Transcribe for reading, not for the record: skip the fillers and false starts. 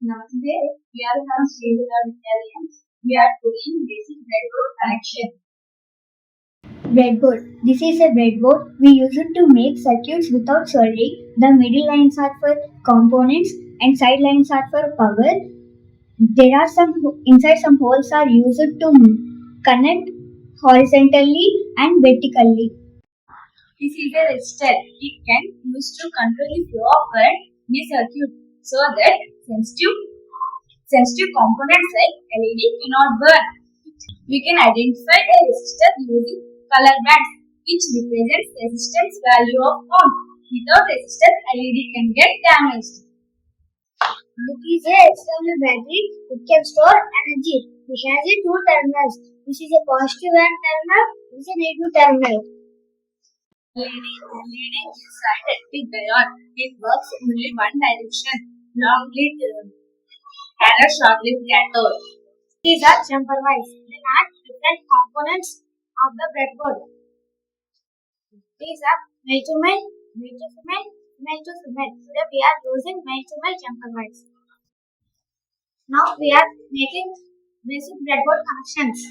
Now today we are from VIDYALAYAM. We are doing basic breadboard connection. Breadboard. This is a breadboard. We use it to make circuits without soldering. The middle lines are for components and side lines are for power. There are some holes are used to connect horizontally and vertically. This is a resistor. It can use to control the flow of current in a circuit so that sensitive components like LED cannot burn. We can identify a resistor using color bands which represents resistance value of ohms. Without resistor, LED can get damaged. It is a external battery. It can store energy. It has two terminals. This is a positive terminal. This is a negative terminal. LED is scientific diode. It works only one direction. Long-lived and short-lived cathode. These are jumper wires. They are different components of the breadboard. These are male to male, male to female, male to female. Today we are using male to male jumper wires. Now we are making basic breadboard connections.